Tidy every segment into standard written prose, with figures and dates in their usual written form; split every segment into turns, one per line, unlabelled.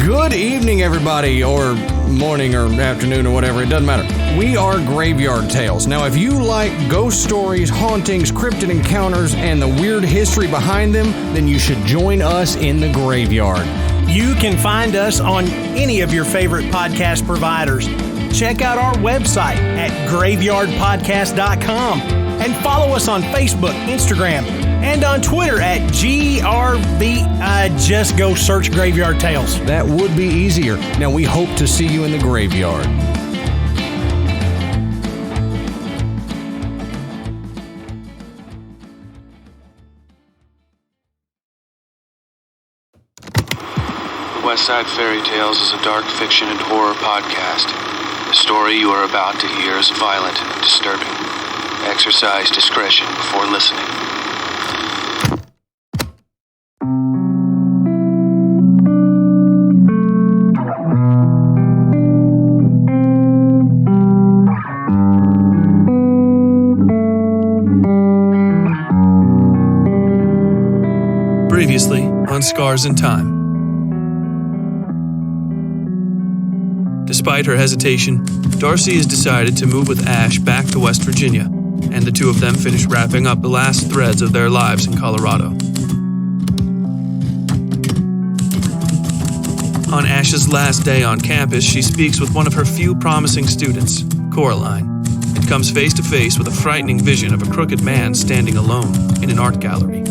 Good evening, everybody, or morning or afternoon or whatever, it doesn't matter. We are Graveyard Tales. Now, if you like ghost stories, hauntings, cryptid encounters, and the weird history behind them, then you should join us in the graveyard.
You can find us on any of your favorite podcast providers. Check out our website at graveyardpodcast.com and follow us on Facebook, Instagram, and on Twitter at GRV. Just go search Graveyard Tales.
That would be easier. Now, we hope to see you in the graveyard.
Westside Fairytales is a dark fiction and horror podcast. The story you are about to hear is violent and disturbing. Exercise discretion before listening.
Previously on Scars in Time. Despite her hesitation, Darcy has decided to move with Ash back to West Virginia, and the two of them finish wrapping up the last threads of their lives in Colorado. On Ash's last day on campus, she speaks with one of her few promising students, Coraline, and comes face to face with a frightening vision of a crooked man standing alone in an art gallery.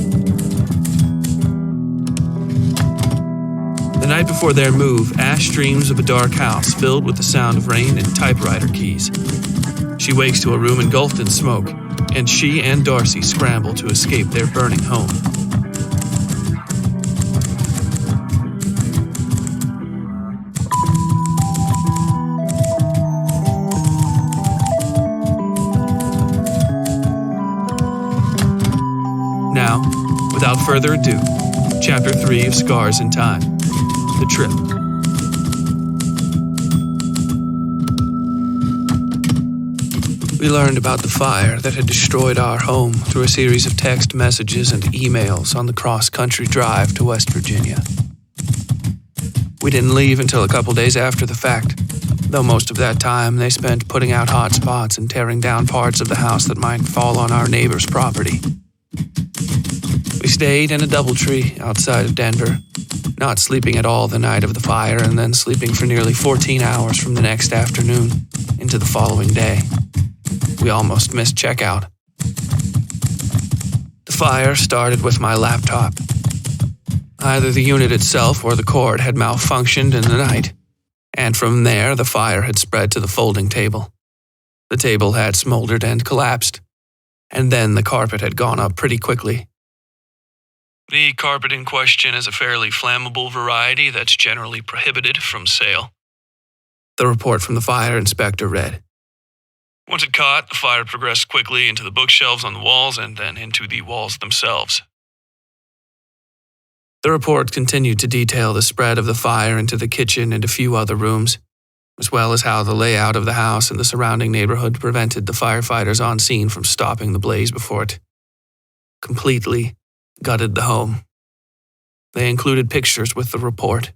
The night before their move, Ash dreams of a dark house filled with the sound of rain and typewriter keys. She wakes to a room engulfed in smoke, and she and Darcy scramble to escape their burning home. Now, without further ado, Chapter 3 of Scars in Time. The Trip. We learned about the fire that had destroyed our home through a series of text messages and emails on the cross-country drive to West Virginia. We didn't leave until a couple days after the fact, though most of that time they spent putting out hot spots and tearing down parts of the house that might fall on our neighbor's property. We stayed in a DoubleTree outside of Denver, not sleeping at all the night of the fire and then sleeping for nearly 14 hours from the next afternoon into the following day. We almost missed checkout. The fire started with my laptop. Either the unit itself or the cord had malfunctioned in the night, and from there the fire had spread to the folding table. The table had smoldered and collapsed, and then the carpet had gone up pretty quickly. The carpet in question is a fairly flammable variety that's generally prohibited from sale. The report from the fire inspector read. Once it caught, the fire progressed quickly into the bookshelves on the walls and then into the walls themselves. The report continued to detail the spread of the fire into the kitchen and a few other rooms, as well as how the layout of the house and the surrounding neighborhood prevented the firefighters on scene from stopping the blaze before it completely gutted the home. They included pictures with the report.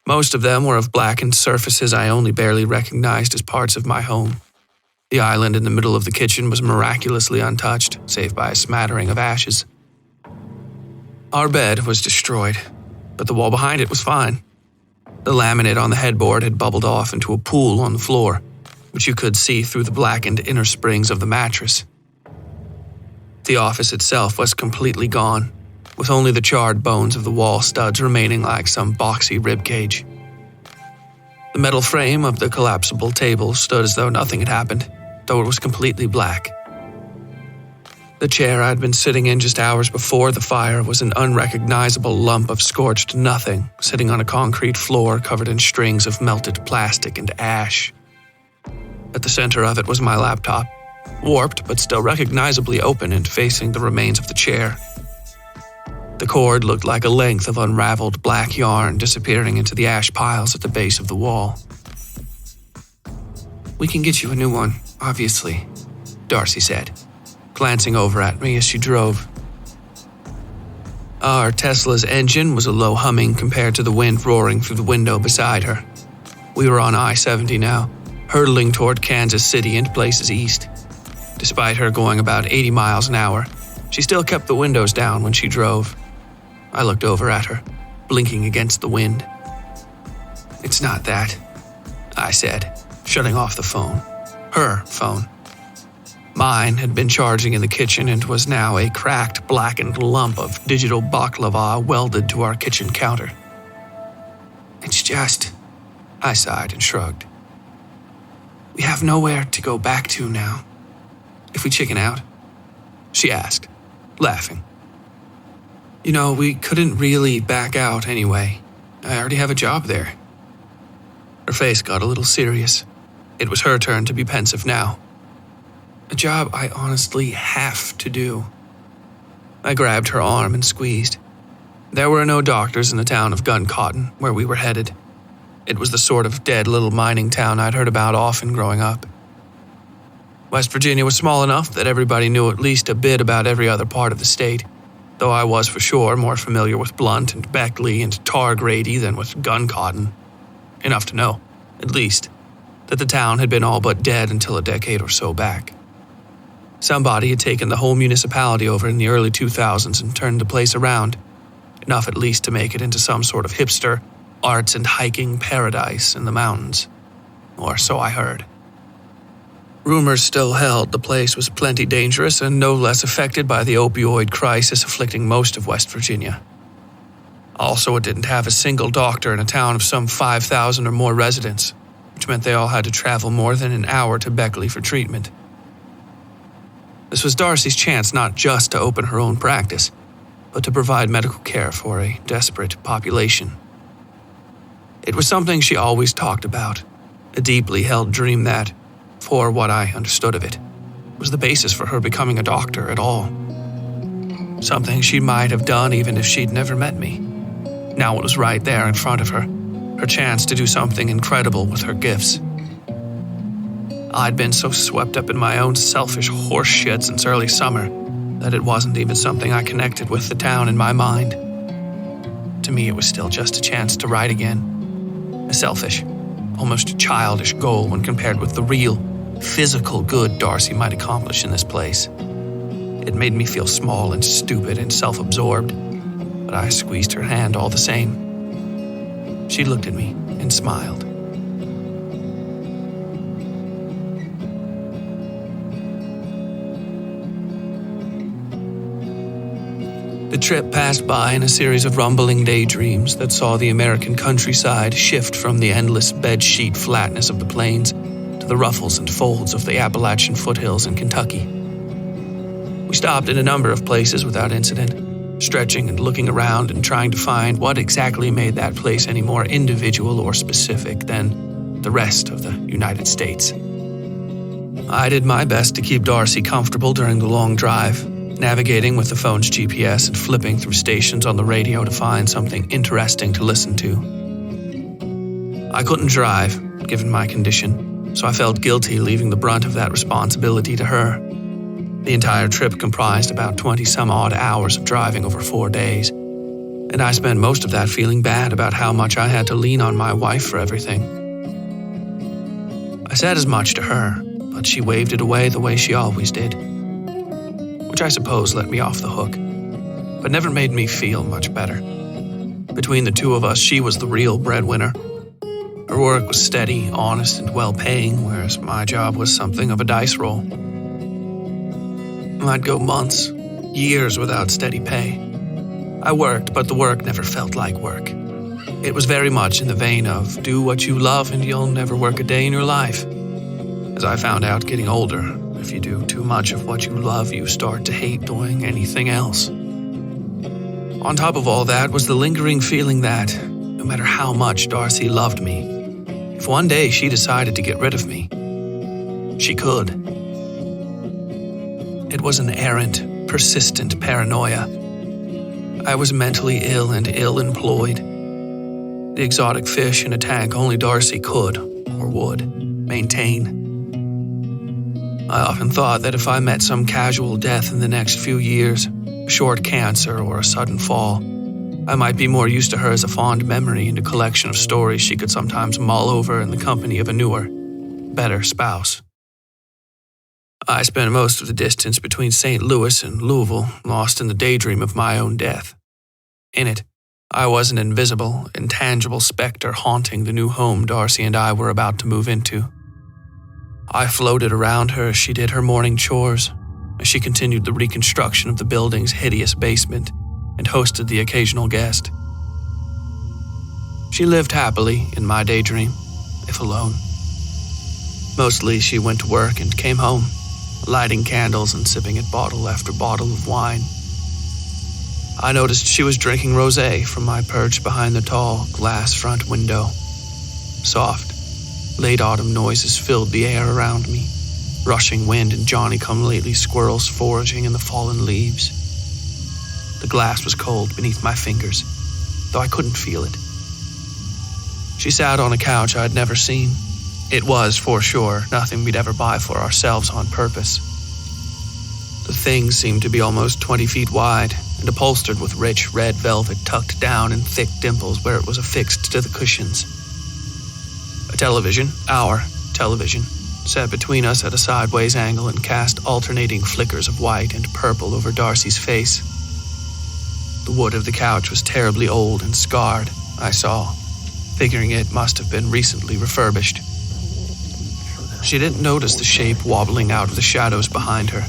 Most of them were of blackened surfaces I only barely recognized as parts of my home. The island in the middle of the kitchen was miraculously untouched, save by a smattering of ashes. Our bed was destroyed, but the wall behind it was fine. The laminate on the headboard had bubbled off into a pool on the floor, which you could see through the blackened inner springs of the mattress. The office itself was completely gone, with only the charred bones of the wall studs remaining like some boxy ribcage. The metal frame of the collapsible table stood as though nothing had happened, though it was completely black. The chair I'd been sitting in just hours before the fire was an unrecognizable lump of scorched nothing, sitting on a concrete floor covered in strings of melted plastic and ash. At the center of it was my laptop, warped but still recognizably open and facing the remains of the chair. The cord looked like a length of unraveled black yarn disappearing into the ash piles at the base of the wall. "We can get you a new one, obviously," Darcy said, glancing over at me as she drove. Our Tesla's engine was a low humming compared to the wind roaring through the window beside her. We were on I-70 now, hurtling toward Kansas City and places east. Despite her going about 80 miles an hour, she still kept the windows down when she drove. I looked over at her, blinking against the wind. "It's not that," I said, shutting off the phone. Her phone. Mine had been charging in the kitchen and was now a cracked, blackened lump of digital baklava welded to our kitchen counter. "It's just," I sighed and shrugged. "We have nowhere to go back to now. If we chicken out?" she asked, laughing. "You know, we couldn't really back out anyway. I already have a job there." Her face got a little serious. It was her turn to be pensive now. "A job I honestly have to do." I grabbed her arm and squeezed. There were no doctors in the town of Gun Cotton, where we were headed. It was the sort of dead little mining town I'd heard about often growing up. West Virginia was small enough that everybody knew at least a bit about every other part of the state, though I was for sure more familiar with Blunt and Beckley and Targrady than with Gun Cotton. Enough to know, at least, that the town had been all but dead until a decade or so back. Somebody had taken the whole municipality over in the early 2000s and turned the place around, enough at least to make it into some sort of hipster, arts and hiking paradise in the mountains. Or so I heard. Rumors still held the place was plenty dangerous and no less affected by the opioid crisis afflicting most of West Virginia. Also, it didn't have a single doctor in a town of some 5,000 or more residents, which meant they all had to travel more than an hour to Beckley for treatment. This was Darcy's chance not just to open her own practice, but to provide medical care for a desperate population. It was something she always talked about, a deeply held dream that, for what I understood of it, was the basis for her becoming a doctor at all. Something she might have done even if she'd never met me. Now it was right there in front of her chance to do something incredible with her gifts. I'd been so swept up in my own selfish horse shit since early summer that it wasn't even something I connected with the town in my mind. To me, it was still just a chance to ride again. A selfish, almost childish goal when compared with the real, physical good Darcy might accomplish in this place. It made me feel small and stupid and self-absorbed, but I squeezed her hand all the same. She looked at me and smiled. The trip passed by in a series of rumbling daydreams that saw the American countryside shift from the endless bedsheet flatness of the plains to the ruffles and folds of the Appalachian foothills in Kentucky. We stopped in a number of places without incident, stretching and looking around and trying to find what exactly made that place any more individual or specific than the rest of the United States. I did my best to keep Darcy comfortable during the long drive, navigating with the phone's GPS and flipping through stations on the radio to find something interesting to listen to. I couldn't drive, given my condition, so I felt guilty leaving the brunt of that responsibility to her. The entire trip comprised about 20-some-odd hours of driving over 4 days, and I spent most of that feeling bad about how much I had to lean on my wife for everything. I said as much to her, but she waved it away the way she always did, which I suppose let me off the hook, but never made me feel much better. Between the two of us, she was the real breadwinner. Her work was steady, honest, and well-paying, whereas my job was something of a dice roll. I'd go months, years without steady pay. I worked, but the work never felt like work. It was very much in the vein of do what you love and you'll never work a day in your life. As I found out getting older, if you do too much of what you love, you start to hate doing anything else. On top of all that was the lingering feeling that, no matter how much Darcy loved me, if one day she decided to get rid of me, she could. It was an errant, persistent paranoia. I was mentally ill and ill-employed. The exotic fish in a tank only Darcy could, or would, maintain. I often thought that if I met some casual death in the next few years, short cancer, or a sudden fall. I might be more used to her as a fond memory and a collection of stories she could sometimes mull over in the company of a newer, better spouse. I spent most of the distance between St. Louis and Louisville lost in the daydream of my own death. In it, I was an invisible, intangible specter haunting the new home Darcy and I were about to move into. I floated around her as she did her morning chores, as she continued the reconstruction of the building's hideous basement and hosted the occasional guest. She lived happily in my daydream, if alone. Mostly she went to work and came home, lighting candles and sipping at bottle after bottle of wine. I noticed she was drinking rosé from my perch behind the tall glass front window. Soft, late autumn noises filled the air around me, rushing wind and Johnny-come-lately squirrels foraging in the fallen leaves. The glass was cold beneath my fingers, though I couldn't feel it. She sat on a couch I'd never seen. It was, for sure, nothing we'd ever buy for ourselves on purpose. The thing seemed to be almost 20 feet wide and upholstered with rich red velvet tucked down in thick dimples where it was affixed to the cushions. A television, our television, sat between us at a sideways angle and cast alternating flickers of white and purple over Darcy's face. The wood of the couch was terribly old and scarred, I saw, figuring it must have been recently refurbished. She didn't notice the shape wobbling out of the shadows behind her.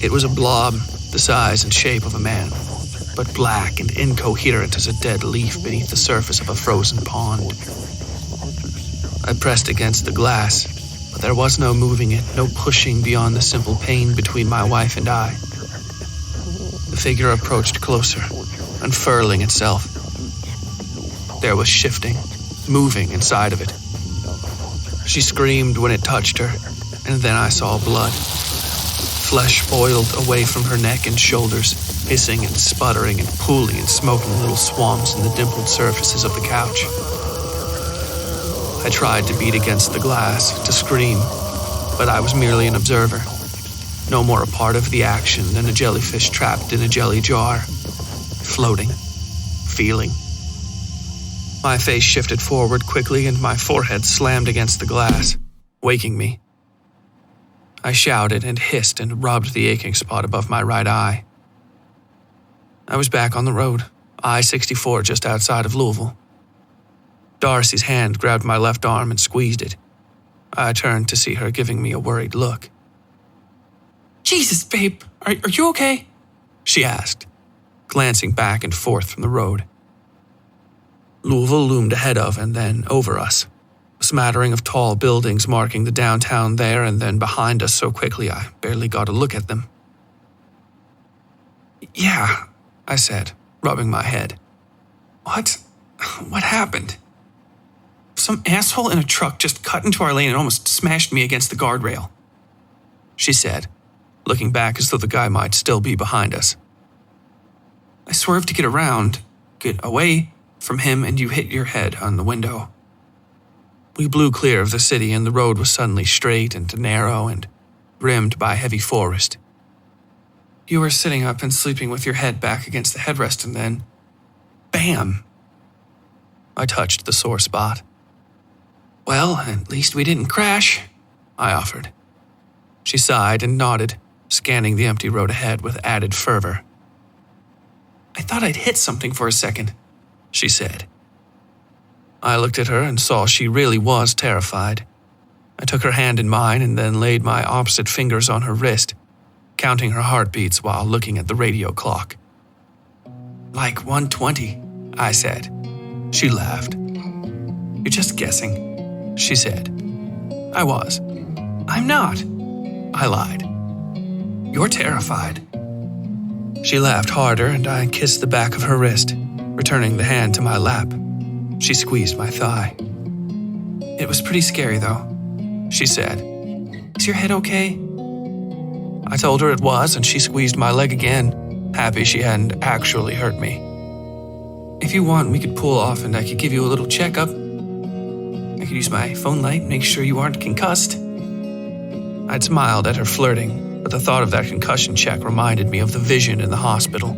It was a blob, the size and shape of a man, but black and incoherent as a dead leaf beneath the surface of a frozen pond. I pressed against the glass, but there was no moving it, no pushing beyond the simple pain between my wife and I. The figure approached closer, unfurling itself. There was shifting, moving inside of it. She screamed when it touched her, and then I saw blood. Flesh boiled away from her neck and shoulders, hissing and sputtering and pooling and smoking little swamps in the dimpled surfaces of the couch. I tried to beat against the glass, to scream, but I was merely an observer, no more a part of the action than a jellyfish trapped in a jelly jar, floating, feeling. My face shifted forward quickly and my forehead slammed against the glass, waking me. I shouted and hissed and rubbed the aching spot above my right eye. I was back on the road, I-64 just outside of Louisville. Darcy's hand grabbed my left arm and squeezed it. I turned to see her giving me a worried look.
Jesus, babe, are you okay?
She asked, glancing back and forth from the road. Louisville loomed ahead of and then over us, a smattering of tall buildings marking the downtown there and then behind us so quickly I barely got a look at them.
Yeah,
I said, rubbing my head.
What happened? Some asshole in a truck just cut into our lane and almost smashed me against the guardrail,
she said, looking back as though the guy might still be behind us.
I swerved to get away from him, and you hit your head on the window.
We blew clear of the city and the road was suddenly straight and narrow and rimmed by heavy forest.
You were sitting up and sleeping with your head back against the headrest and then, bam!
I touched the sore spot.
Well, at least we didn't crash, I offered.
She sighed and nodded, scanning the empty road ahead with added fervor.
I thought I'd hit something for a second, she said.
I looked at her and saw she really was terrified. I took her hand in mine and then laid my opposite fingers on her wrist, counting her heartbeats while looking at the radio clock.
Like 120, I said.
She laughed.
You're just guessing,
she said.
I was. I'm not,
I lied.
You're terrified.
She laughed harder and I kissed the back of her wrist, returning the hand to my lap. She squeezed my thigh.
It was pretty scary, though, she said. Is your head okay?
I told her it was, and she squeezed my leg again, happy she hadn't actually hurt me.
If you want, we could pull off and I could give you a little checkup. I could use my phone light, make sure you aren't concussed.
I'd smiled at her flirting, but but the thought of that concussion check reminded me of the vision in the hospital.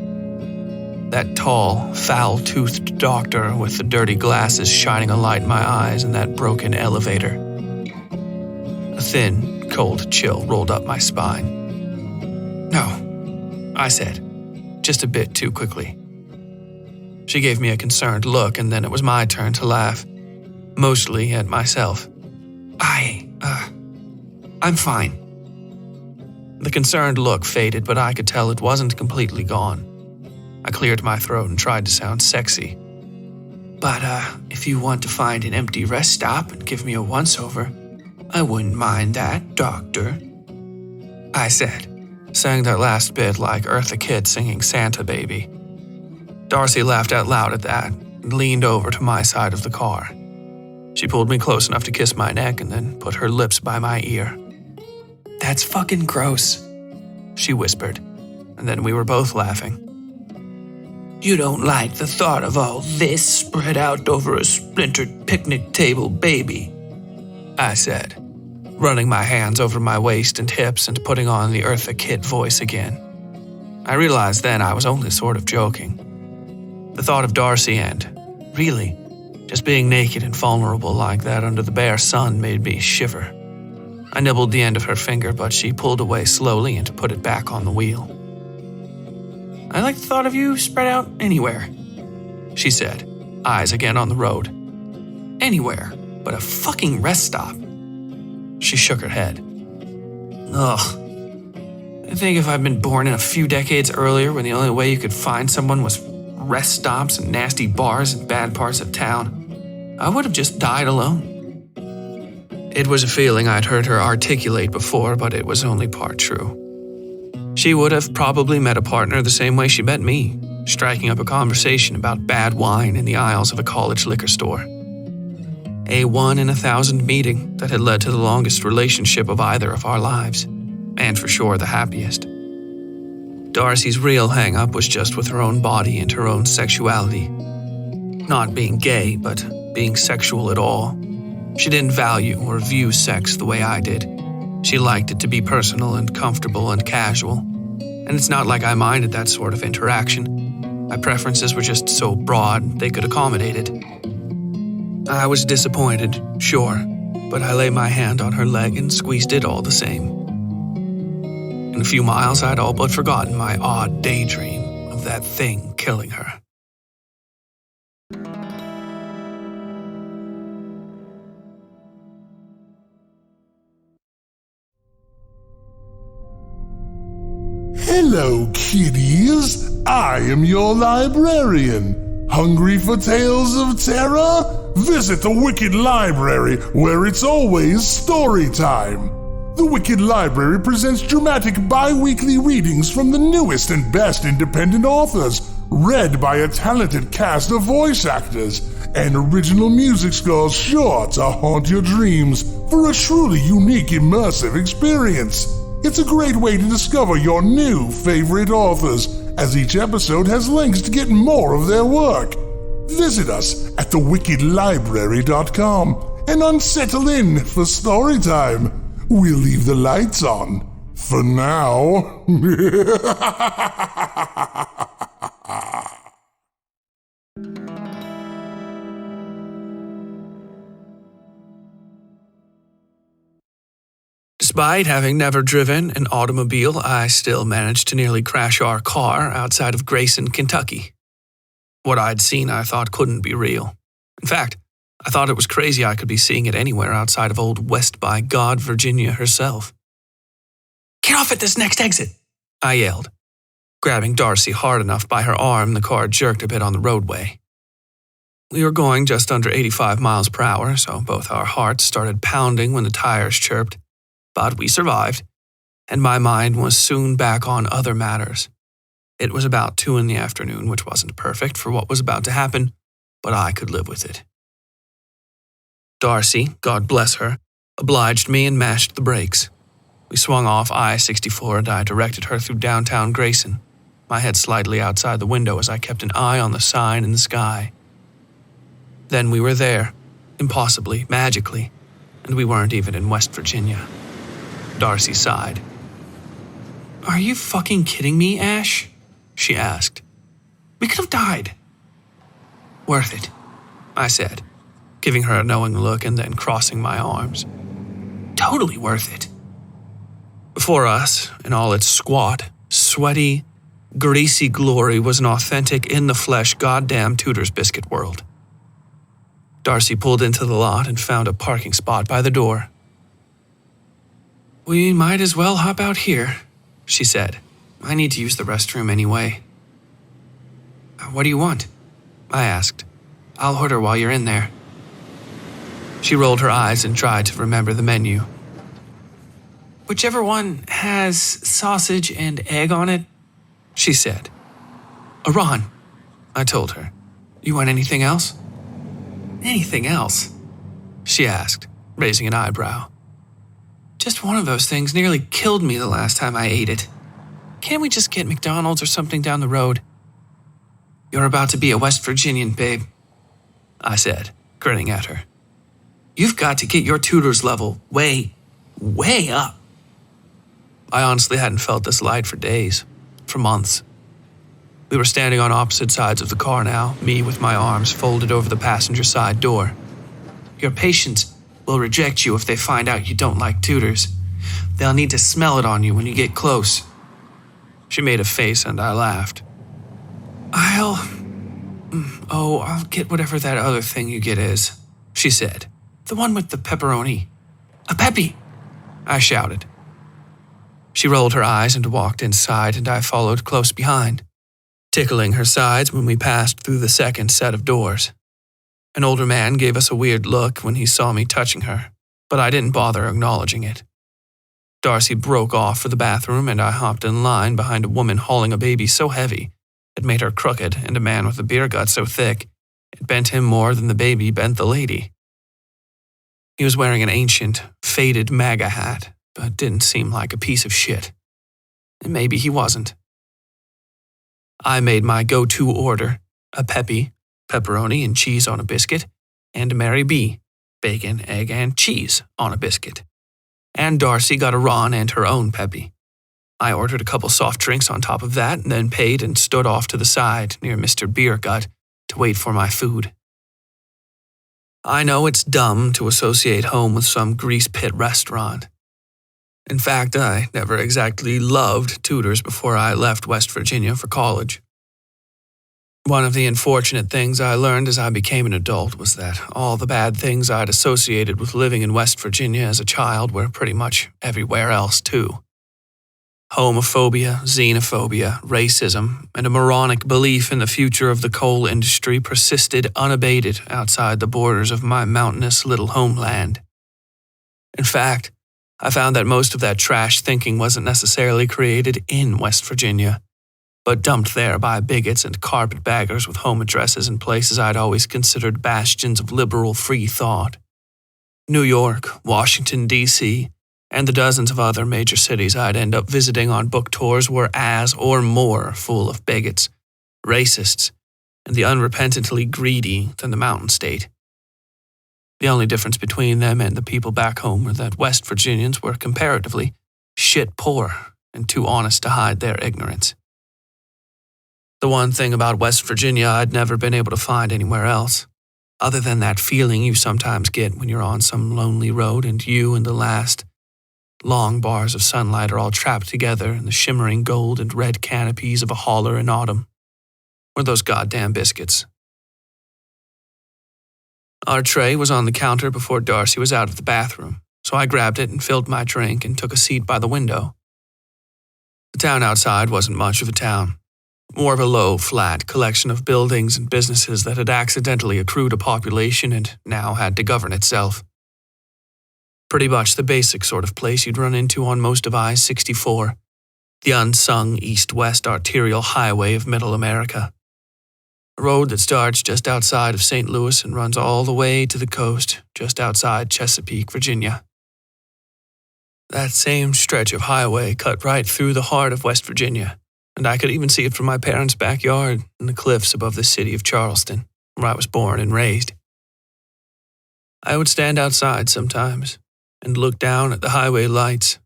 That tall, foul-toothed doctor with the dirty glasses shining a light in my eyes and that broken elevator. A thin, cold chill rolled up my spine. "No," I said, just a bit too quickly. She gave me a concerned look, and then it was my turn to laugh, mostly at myself. I'm fine." The concerned look faded, but I could tell it wasn't completely gone. I cleared my throat and tried to sound sexy. "But, if you want to find an empty rest stop and give me a once-over, I wouldn't mind that, Doctor," I said, saying that last bit like Eartha Kitt singing Santa Baby. Darcy laughed out loud at that and leaned over to my side of the car. She pulled me close enough to kiss my neck and then put her lips by my ear. "That's fucking gross," she whispered, and then we were both laughing. "You don't like the thought of all this spread out over a splintered picnic table, baby," I said, running my hands over my waist and hips and putting on the Eartha Kitt voice again. I realized then I was only sort of joking. The thought of Darcy and, really, just being naked and vulnerable like that under the bare sun made me shiver. I nibbled the end of her finger, but she pulled away slowly and put it back on the wheel. "I like the thought of you spread out anywhere," she said, eyes again on the road. "Anywhere, but a fucking rest stop." She shook her head. "Ugh. I think if I'd been born in a few decades earlier when the only way you could find someone was rest stops and nasty bars in bad parts of town, I would have just died alone." It was a feeling I'd heard her articulate before, but it was only part true. She would have probably met a partner the same way she met me, striking up a conversation about bad wine in the aisles of a college liquor store. A 1 in 1,000 meeting that had led to the longest relationship of either of our lives, and for sure the happiest. Darcy's real hang-up was just with her own body and her own sexuality. Not being gay, but being sexual at all. She didn't value or view sex the way I did. She liked it to be personal and comfortable and casual. And it's not like I minded that sort of interaction. My preferences were just so broad they could accommodate it. I was disappointed, sure, but I lay my hand on her leg and squeezed it all the same. In a few miles, I'd all but forgotten my odd daydream of that thing killing her.
Hello, kiddies. I am your librarian. Hungry for tales of terror? Visit the Wicked Library, where it's always story time. The Wicked Library presents dramatic bi-weekly readings from the newest and best independent authors, read by a talented cast of voice actors, and original music scores sure to haunt your dreams for a truly unique, immersive experience. It's a great way to discover your new favorite authors, as each episode has links to get more of their work. Visit us at thewickedlibrary.com and unsettle in for story time. We'll leave the lights on for now.
Despite having never driven an automobile, I still managed to nearly crash our car outside of Grayson, Kentucky. What I'd seen I thought couldn't be real. In fact, I thought it was crazy I could be seeing it anywhere outside of old West by God, Virginia herself. "Get off at this next exit," I yelled. Grabbing Darcy hard enough by her arm, the car jerked a bit on the roadway. We were going just under 85 miles per hour, so both our hearts started pounding when the tires chirped. But we survived, and my mind was soon back on other matters. It was about 2 in the afternoon, which wasn't perfect for what was about to happen, but I could live with it. Darcy, God bless her, obliged me and mashed the brakes. We swung off I-64 and I directed her through downtown Grayson, my head slightly outside the window as I kept an eye on the sign in the sky. Then we were there, impossibly, magically, and we weren't even in West Virginia. Darcy sighed. Are you fucking kidding me, Ash? She asked. We could have died. Worth it, I said, giving her a knowing look and then crossing my arms. Totally worth it. Before us, in all its squat, sweaty, greasy glory, was an authentic, in-the-flesh, goddamn Tudor's biscuit world. Darcy pulled into the lot and found a parking spot by the door. We might as well hop out here, she said. I need to use the restroom anyway. What do you want? I asked. I'll order while you're in there. She rolled her eyes and tried to remember the menu. Whichever one has sausage and egg on it, she said. Iran, I told her. You want anything else? Anything else? She asked, raising an eyebrow. Just one of those things nearly killed me the last time I ate it. Can't we just get McDonald's or something down the road? You're about to be a West Virginian, babe, I said, grinning at her. You've got to get your Tudor's level way, way up. I honestly hadn't felt this light for days, for months. We were standing on opposite sides of the car now, me with my arms folded over the passenger side door. Your patients will reject you if they find out you don't like Tudor's. They'll need to smell it on you when you get close. She made a face and I laughed. I'll get whatever that other thing you get is, she said. The one with the pepperoni. A peppy, I shouted. She rolled her eyes and walked inside, and I followed close behind, tickling her sides when we passed through the second set of doors. An older man gave us a weird look when he saw me touching her, but I didn't bother acknowledging it. Darcy broke off for the bathroom, and I hopped in line behind a woman hauling a baby so heavy it made her crooked, and a man with a beer gut so thick it bent him more than the baby bent the lady. He was wearing an ancient, faded MAGA hat, but didn't seem like a piece of shit. And maybe he wasn't. I made my go-to order, a peppy, pepperoni and cheese on a biscuit, and a Mary B, bacon, egg, and cheese on a biscuit. And Darcy got a Ron and her own peppy. I ordered a couple soft drinks on top of that, and then paid and stood off to the side near Mr. Beer Gut to wait for my food. I know it's dumb to associate home with some grease pit restaurant. In fact, I never exactly loved Tudor's before I left West Virginia for college. One of the unfortunate things I learned as I became an adult was that all the bad things I'd associated with living in West Virginia as a child were pretty much everywhere else, too. Homophobia, xenophobia, racism, and a moronic belief in the future of the coal industry persisted unabated outside the borders of my mountainous little homeland. In fact, I found that most of that trash thinking wasn't necessarily created in West Virginia, but dumped there by bigots and carpetbaggers with home addresses in places I'd always considered bastions of liberal free thought. New York, Washington, D.C., and the dozens of other major cities I'd end up visiting on book tours were as or more full of bigots, racists, and the unrepentantly greedy than the Mountain State. The only difference between them and the people back home were that West Virginians were comparatively shit poor and too honest to hide their ignorance. The one thing about West Virginia I'd never been able to find anywhere else, other than that feeling you sometimes get when you're on some lonely road and you and the last long bars of sunlight are all trapped together in the shimmering gold and red canopies of a holler in autumn, were those goddamn biscuits. Our tray was on the counter before Darcy was out of the bathroom, so I grabbed it and filled my drink and took a seat by the window. The town outside wasn't much of a town, more of a low, flat collection of buildings and businesses that had accidentally accrued a population and now had to govern itself. Pretty much the basic sort of place you'd run into on most of I-64, the unsung east-west arterial highway of Middle America. A road that starts just outside of St. Louis and runs all the way to the coast, just outside Chesapeake, Virginia. That same stretch of highway cut right through the heart of West Virginia, and I could even see it from my parents' backyard and the cliffs above the city of Charleston, where I was born and raised. I would stand outside sometimes and look down at the highway lights,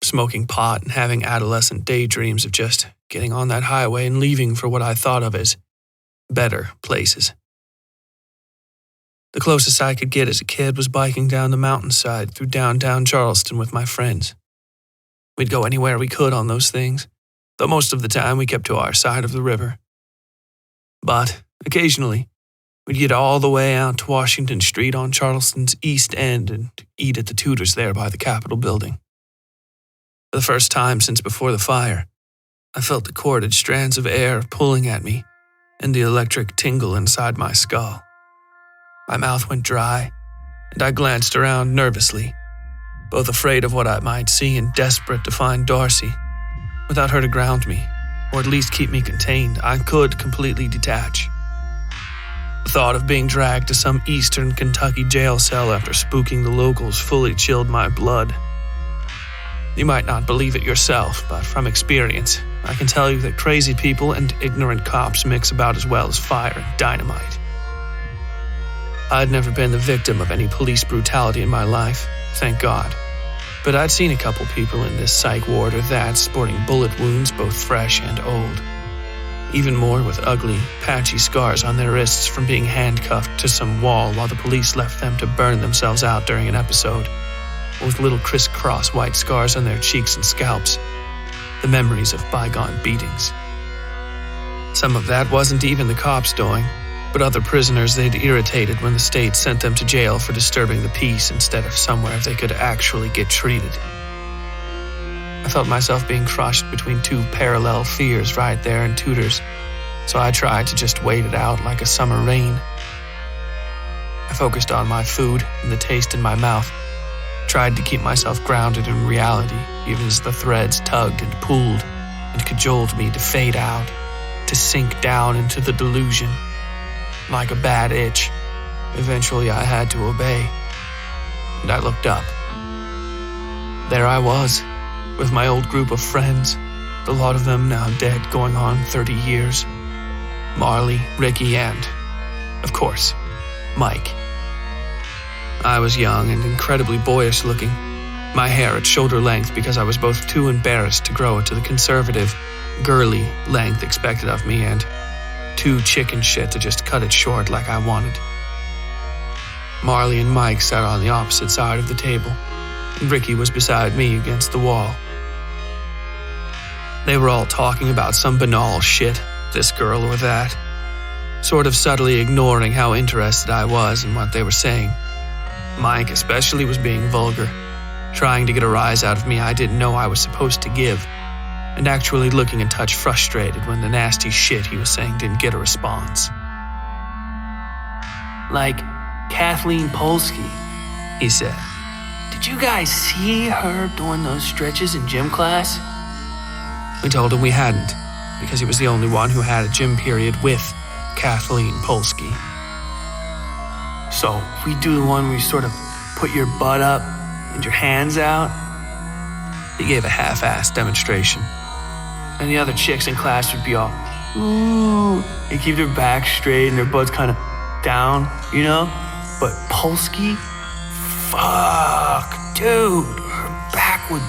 smoking pot and having adolescent daydreams of just getting on that highway and leaving for what I thought of as better places. The closest I could get as a kid was biking down the mountainside through downtown Charleston with my friends. We'd go anywhere we could on those things, though most of the time we kept to our side of the river. But occasionally, we'd get all the way out to Washington Street on Charleston's east end and eat at the Tudors there by the Capitol building. For the first time since before the fire, I felt the corded strands of air pulling at me and the electric tingle inside my skull. My mouth went dry, and I glanced around nervously, both afraid of what I might see and desperate to find Darcy. Without her to ground me, or at least keep me contained, I could completely detach. The thought of being dragged to some eastern Kentucky jail cell after spooking the locals fully chilled my blood. You might not believe it yourself, but from experience, I can tell you that crazy people and ignorant cops mix about as well as fire and dynamite. I'd never been the victim of any police brutality in my life, thank God. But I'd seen a couple people in this psych ward or that sporting bullet wounds both fresh and old. Even more with ugly, patchy scars on their wrists from being handcuffed to some wall while the police left them to burn themselves out during an episode, or with little crisscross white scars on their cheeks and scalps, the memories of bygone beatings. Some of that wasn't even the cops doing, but other prisoners they'd irritated when the state sent them to jail for disturbing the peace instead of somewhere they could actually get treated. I felt myself being crushed between two parallel fears right there in Tudors, so I tried to just wait it out like a summer rain. I focused on my food and the taste in my mouth, tried to keep myself grounded in reality even as the threads tugged and pulled and cajoled me to fade out, to sink down into the delusion. Like a bad itch, eventually I had to obey, and I looked up. There I was, with my old group of friends, a lot of them now dead, going on 30 years. Marley, Ricky, and, of course, Mike. I was young and incredibly boyish looking, my hair at shoulder length because I was both too embarrassed to grow it to the conservative, girly length expected of me and too chicken shit to just cut it short like I wanted. Marley and Mike sat on the opposite side of the table, and Ricky was beside me against the wall. They were all talking about some banal shit, this girl or that, sort of subtly ignoring how interested I was in what they were saying. Mike especially was being vulgar, trying to get a rise out of me I didn't know I was supposed to give, and actually looking a touch frustrated when the nasty shit he was saying didn't get a response.
Like Kathleen Polsky,
He said.
did you guys see her doing those stretches in gym class?
We told him we hadn't, because he was the only one who had a gym period with Kathleen Polsky.
So, if we do the one where you sort of put your butt up and your hands out,
He gave a half-assed demonstration.
and the other chicks in class would be all, ooh, they keep their back straight and their butts kind of down, you know? But Polsky, fuck, dude, her back would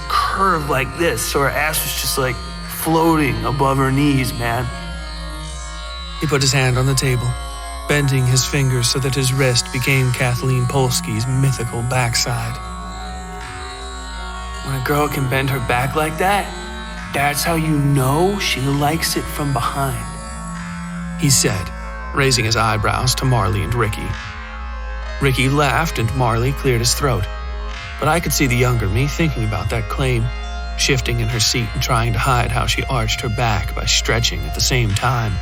curve like this, so her ass was just like floating above her knees, man.
He put his hand on the table, bending his fingers so that his wrist became Kathleen Polsky's mythical backside.
When a girl can bend her back like that, that's how you know she likes it from behind.
He said, raising his eyebrows to Marley and Ricky. Ricky laughed and Marley cleared his throat, but I could see the younger me thinking about that claim, shifting in her seat and trying to hide how she arched her back by stretching at the same time.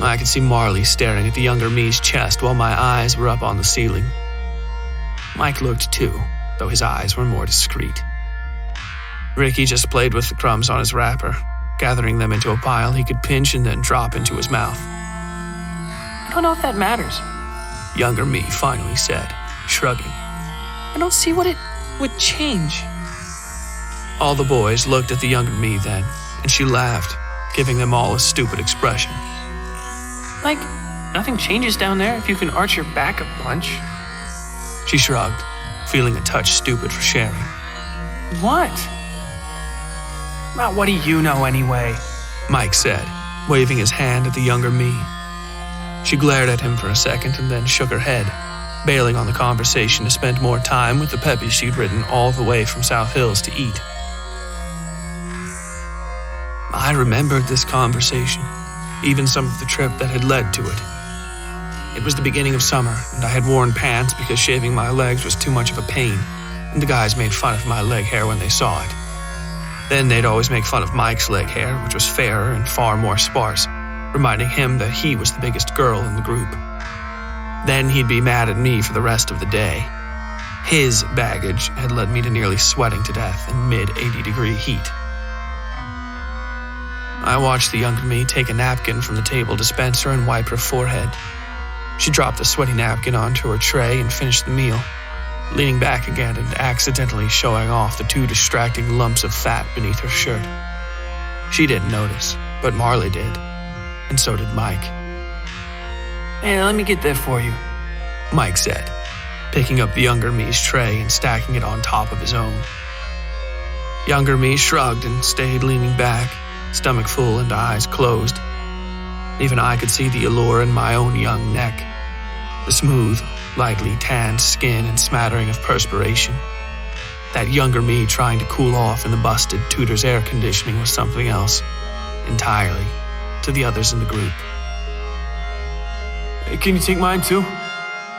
I could see Marley staring at the younger me's chest while my eyes were up on the ceiling. Mike looked too, though his eyes were more discreet. Ricky just played with the crumbs on his wrapper, gathering them into a pile he could pinch and then drop into his mouth.
I don't know if that matters.
Younger me finally said, shrugging.
I don't see what it would change.
All the boys looked at the younger me then, and she laughed, giving them all a stupid expression.
Like, nothing changes down there if you can arch your back a bunch.
She shrugged, feeling a touch stupid for sharing.
What? Well, what do you know anyway?
Mike said, waving his hand at the younger me. She glared at him for a second and then shook her head, bailing on the conversation to spend more time with the Peppy she'd ridden all the way from South Hills to eat. I remembered this conversation, even some of the trip that had led to it. It was the beginning of summer, and I had worn pants because shaving my legs was too much of a pain, and the guys made fun of my leg hair when they saw it. Then they'd always make fun of Mike's leg hair, which was fairer and far more sparse, reminding him that he was the biggest girl in the group. Then he'd be mad at me for the rest of the day. His baggage had led me to nearly sweating to death in mid-80-degree heat. I watched the younger me take a napkin from the table dispenser and wipe her forehead. She dropped the sweaty napkin onto her tray and finished the meal, leaning back again and accidentally showing off the 2 distracting lumps of fat beneath her shirt. She didn't notice, but Marley did, and so did Mike.
Hey, let me get that for you,
Mike said, picking up the younger me's tray and stacking it on top of his own. Younger me shrugged and stayed leaning back, stomach full and eyes closed. Even I could see the allure in my own young neck, the smooth, lightly tanned skin and smattering of perspiration. That younger me trying to cool off in the busted Tudor's air conditioning was something else, entirely, to the others in the group.
Hey, can you take mine too?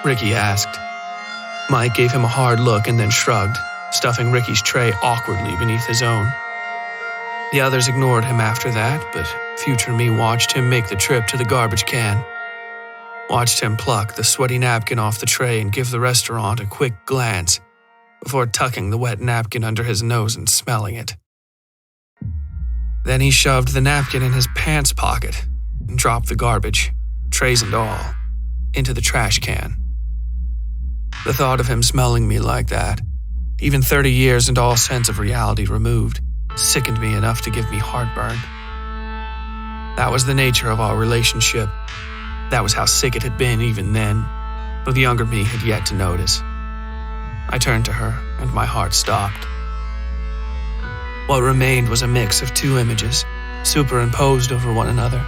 Ricky asked. Mike gave him a hard look and then shrugged, stuffing Ricky's tray awkwardly beneath his own. The others ignored him after that, but future me watched him make the trip to the garbage can. Watched him pluck the sweaty napkin off the tray and give the restaurant a quick glance before tucking the wet napkin under his nose and smelling it. Then he shoved the napkin in his pants pocket and dropped the garbage, trays and all, into the trash can. The thought of him smelling me like that, even 30 years and all sense of reality removed, sickened me enough to give me heartburn. That was the nature of our relationship. That was how sick it had been even then, though the younger me had yet to notice. I turned to her, and my heart stopped. What remained was a mix of 2 images, superimposed over one another.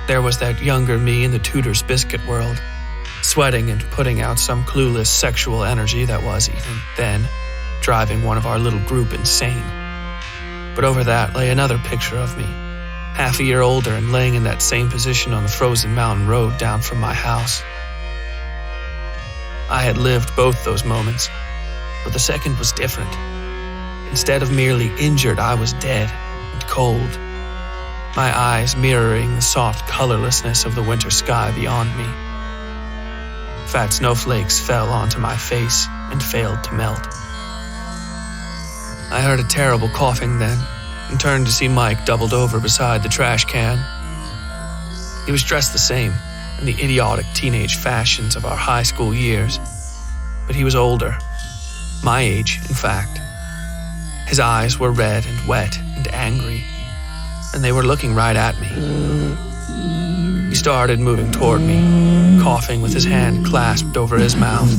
There was that younger me in the Tudor's biscuit world, sweating and putting out some clueless sexual energy that was, even then, driving one of our little group insane. But over that lay another picture of me, half a year older and laying in that same position on the frozen mountain road down from my house. I had lived both those moments, but the second was different. Instead of merely injured, I was dead and cold, my eyes mirroring the soft colorlessness of the winter sky beyond me. Fat snowflakes fell onto my face and failed to melt. I heard a terrible coughing then, and turned to see Mike doubled over beside the trash can. He was dressed the same, in the idiotic teenage fashions of our high school years, but he was older, my age, in fact. His eyes were red and wet and angry, and they were looking right at me. He started moving toward me, coughing with his hand clasped over his mouth.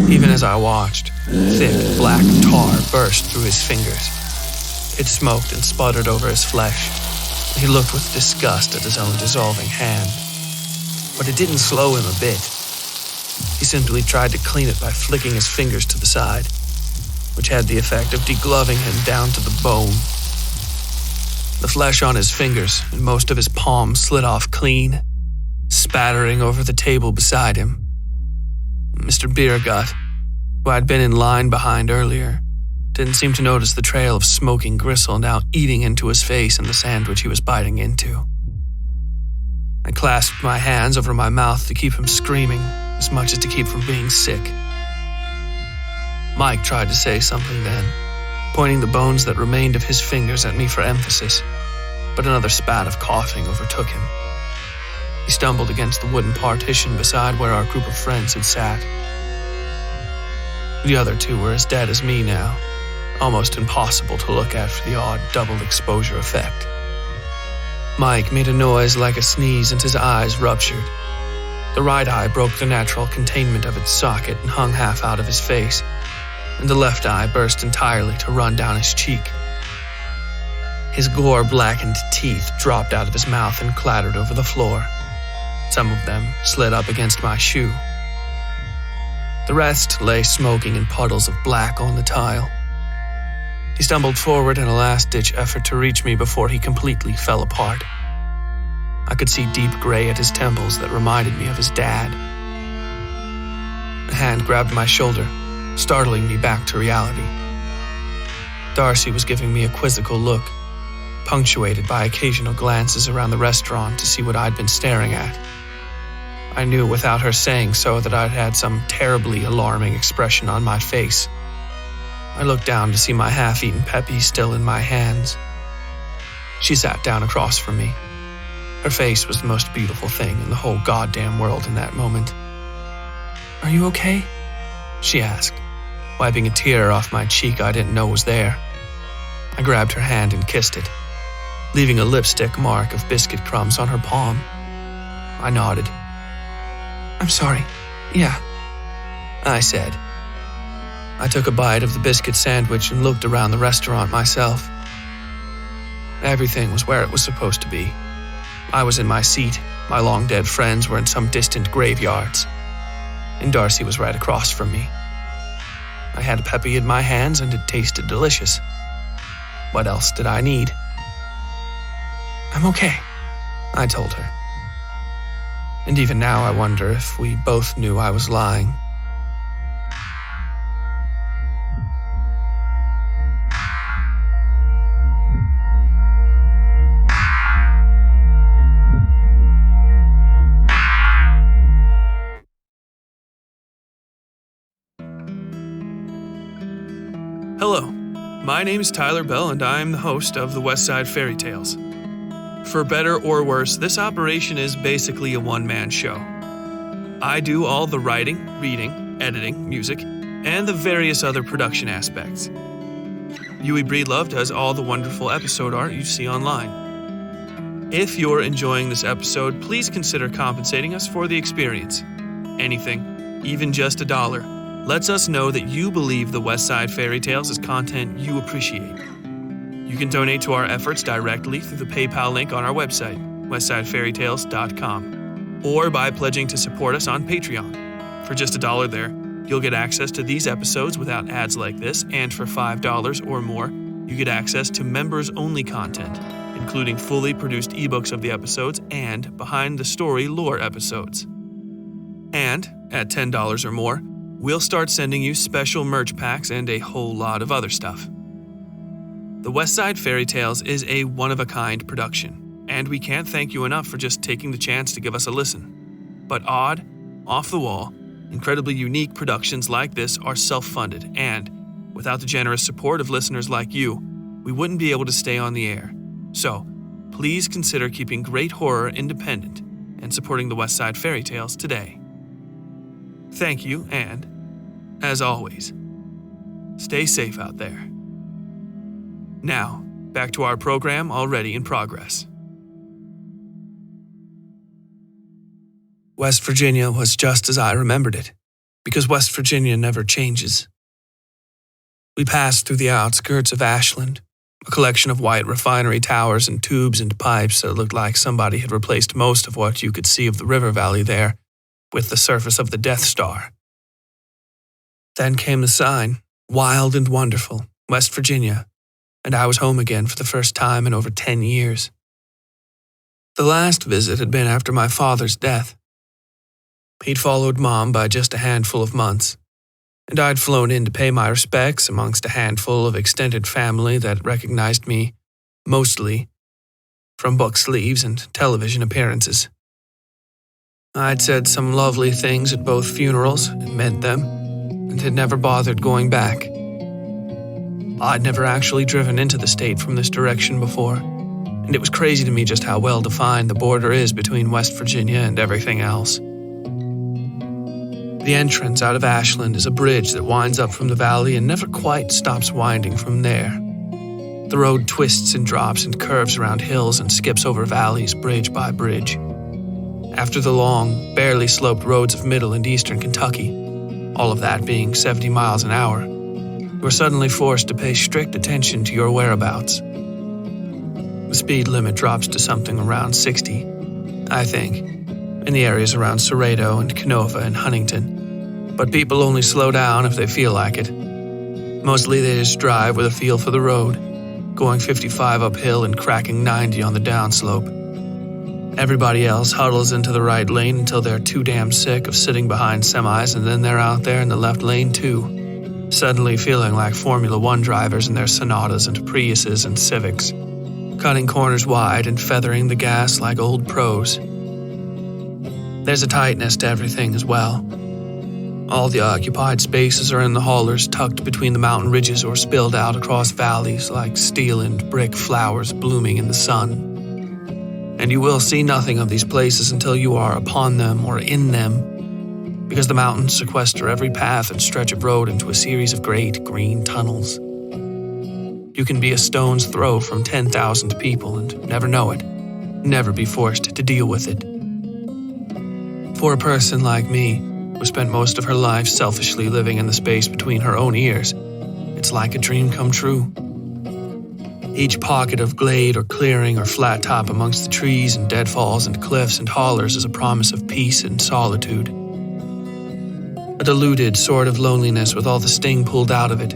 Even as I watched, thick black tar burst through his fingers. It smoked and sputtered over his flesh. He looked with disgust at his own dissolving hand. But it didn't slow him a bit. He simply tried to clean it by flicking his fingers to the side, which had the effect of degloving him down to the bone. The flesh on his fingers and most of his palms slid off clean, spattering over the table beside him. Mr. Beergut, who I'd been in line behind earlier, didn't seem to notice the trail of smoking gristle now eating into his face and the sandwich he was biting into. I clasped my hands over my mouth to keep from screaming, as much as to keep from being sick. Mike tried to say something then, pointing the bones that remained of his fingers at me for emphasis, but another spat of coughing overtook him. He stumbled against the wooden partition beside where our group of friends had sat. The other 2 were as dead as me now, almost impossible to look at for the odd double exposure effect. Mike made a noise like a sneeze and his eyes ruptured. The right eye broke the natural containment of its socket and hung half out of his face, and the left eye burst entirely to run down his cheek. His gore-blackened teeth dropped out of his mouth and clattered over the floor. Some of them slid up against my shoe. The rest lay smoking in puddles of black on the tile. He stumbled forward in a last-ditch effort to reach me before he completely fell apart. I could see deep gray at his temples that reminded me of his dad. A hand grabbed my shoulder, startling me back to reality. Darcy was giving me a quizzical look, punctuated by occasional glances around the restaurant to see what I'd been staring at. I knew without her saying so that I'd had some terribly alarming expression on my face. I looked down to see my half-eaten Peppy still in my hands. She sat down across from me. Her face was the most beautiful thing in the whole goddamn world in that moment. "Are you okay?" she asked, wiping a tear off my cheek I didn't know was there. I grabbed her hand and kissed it, leaving a lipstick mark of biscuit crumbs on her palm. I nodded. "I'm sorry. Yeah," I said. I took a bite of the biscuit sandwich and looked around the restaurant myself. Everything was where it was supposed to be. I was in my seat, my long-dead friends were in some distant graveyards, and Darcy was right across from me. I had Peppy in my hands and it tasted delicious. What else did I need? "I'm okay," I told her. And even now I wonder if we both knew I was lying. Hello, my name is Tyler Bell and I'm the host of the Westside Fairytales. For better or worse, this operation is basically a one-man show. I do all the writing, reading, editing, music, and the various other production aspects. Yui Breedlove does all the wonderful episode art you see online. If you're enjoying this episode, please consider compensating us for the experience. Anything, even just $1, lets us know that you believe the Westside Fairytales is content you appreciate. You can donate to our efforts directly through the PayPal link on our website, westsidefairytales.com, or by pledging to support us on Patreon. For just $1 there, you'll get access to these episodes without ads like this, and for $5 or more, you get access to members-only content, including fully produced ebooks of the episodes and behind-the-story lore episodes. And, at $10 or more, we'll start sending you special merch packs and a whole lot of other stuff. The Westside Fairytales is a one-of-a-kind production, and we can't thank you enough for just taking the chance to give us a listen. But odd, off-the-wall, incredibly unique productions like this are self-funded, and, without the generous support of listeners like you, we wouldn't be able to stay on the air. So, please consider keeping great horror independent and supporting the Westside Fairytales today. Thank you, and, as always, stay safe out there. Now, back to our program already in progress. West Virginia was just as I remembered it, because West Virginia never changes. We passed through the outskirts of Ashland, a collection of white refinery towers and tubes and pipes that looked like somebody had replaced most of what you could see of the river valley there with the surface of the Death Star. Then came the sign, wild and wonderful, West Virginia, and I was home again for the first time in over 10 years. The last visit had been after my father's death. He'd followed Mom by just a handful of months, and I'd flown in to pay my respects amongst a handful of extended family that recognized me, mostly, from book sleeves and television appearances. I'd said some lovely things at both funerals and meant them, and had never bothered going back. I'd never actually driven into the state from this direction before, and it was crazy to me just how well defined the border is between West Virginia and everything else. The entrance out of Ashland is a bridge that winds up from the valley and never quite stops winding from there. The road twists and drops and curves around hills and skips over valleys bridge by bridge. After the long, barely sloped roads of middle and eastern Kentucky, all of that being 70 miles an hour, you are suddenly forced to pay strict attention to your whereabouts. The speed limit drops to something around 60, I think, in the areas around Cerrado and Canova and Huntington. But people only slow down if they feel like it. Mostly they just drive with a feel for the road, going 55 uphill and cracking 90 on the downslope. Everybody else huddles into the right lane until they're too damn sick of sitting behind semis, and then they're out there in the left lane too, suddenly feeling like Formula One drivers in their Sonatas and Priuses and Civics, cutting corners wide and feathering the gas like old pros. There's a tightness to everything as well. All the occupied spaces are in the haulers tucked between the mountain ridges or spilled out across valleys like steel and brick flowers blooming in the sun. And you will see nothing of these places until you are upon them or in them, because the mountains sequester every path and stretch of road into a series of great green tunnels. You can be a stone's throw from 10,000 people and never know it, never be forced to deal with it. For a person like me, who spent most of her life selfishly living in the space between her own ears, it's like a dream come true. Each pocket of glade or clearing or flat top amongst the trees and deadfalls and cliffs and hollers is a promise of peace and solitude. A diluted sort of loneliness with all the sting pulled out of it,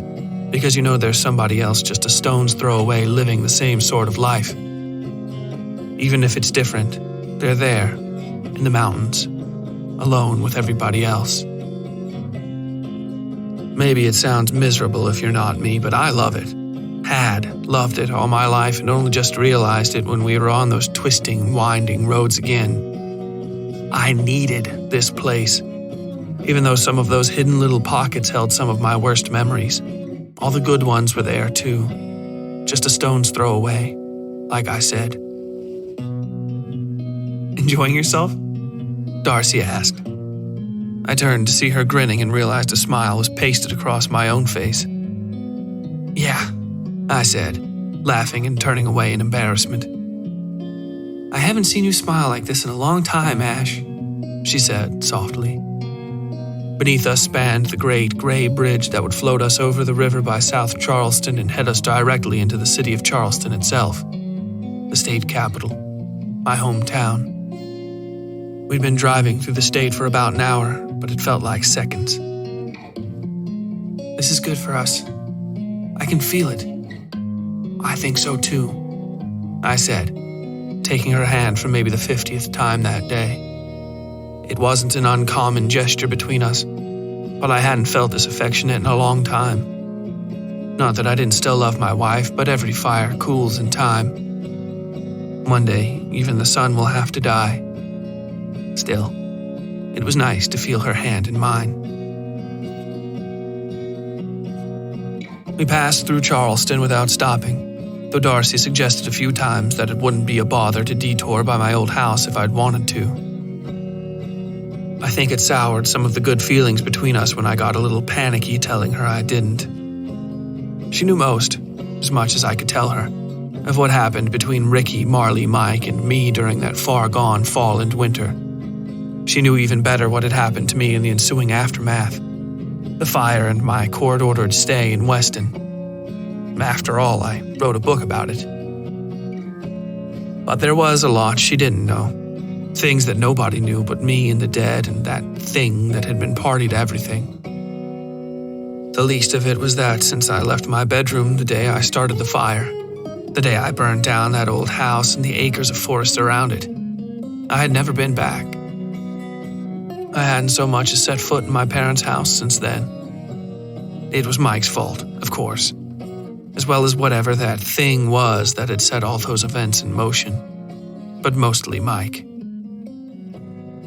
because you know there's somebody else just a stone's throw away living the same sort of life. Even if it's different, they're there, in the mountains, alone with everybody else. Maybe it sounds miserable if you're not me, but I love it. Had loved it all my life and only just realized it when we were on those twisting, winding roads again. I needed this place, even though some of those hidden little pockets held some of my worst memories. All the good ones were there too, just a stone's throw away, like I said. Enjoying yourself? Darcy asked. I turned to see her grinning and realized a smile was pasted across my own face. Yeah, I said, laughing and turning away in embarrassment. I haven't seen you smile like this in a long time, Ash, she said softly. Beneath us spanned the great gray bridge that would float us over the river by South Charleston and head us directly into the city of Charleston itself, the state capital, my hometown. We'd been driving through the state for about an hour, but it felt like seconds. This is good for us. I can feel it. I think so too, I said, taking her hand for maybe the 50th time that day. It wasn't an uncommon gesture between us, but I hadn't felt this affectionate in a long time. Not that I didn't still love my wife, but every fire cools in time. One day, even the sun will have to die. Still, it was nice to feel her hand in mine. We passed through Charleston without stopping, though Darcy suggested a few times that it wouldn't be a bother to detour by my old house if I'd wanted to. I think it soured some of the good feelings between us when I got a little panicky telling her I didn't. She knew most, as much as I could tell her, of what happened between Ricky, Marley, Mike, and me during that far-gone fall and winter. She knew even better what had happened to me in the ensuing aftermath. The fire and my court-ordered stay in Weston. After all, I wrote a book about it. But there was a lot she didn't know. Things that nobody knew but me and the dead and that thing that had been party to everything. The least of it was that since I left my bedroom the day I started the fire, the day I burned down that old house and the acres of forest around it, I had never been back. I hadn't so much as set foot in my parents' house since then. It was Mike's fault, of course, as well as whatever that thing was that had set all those events in motion, but mostly Mike.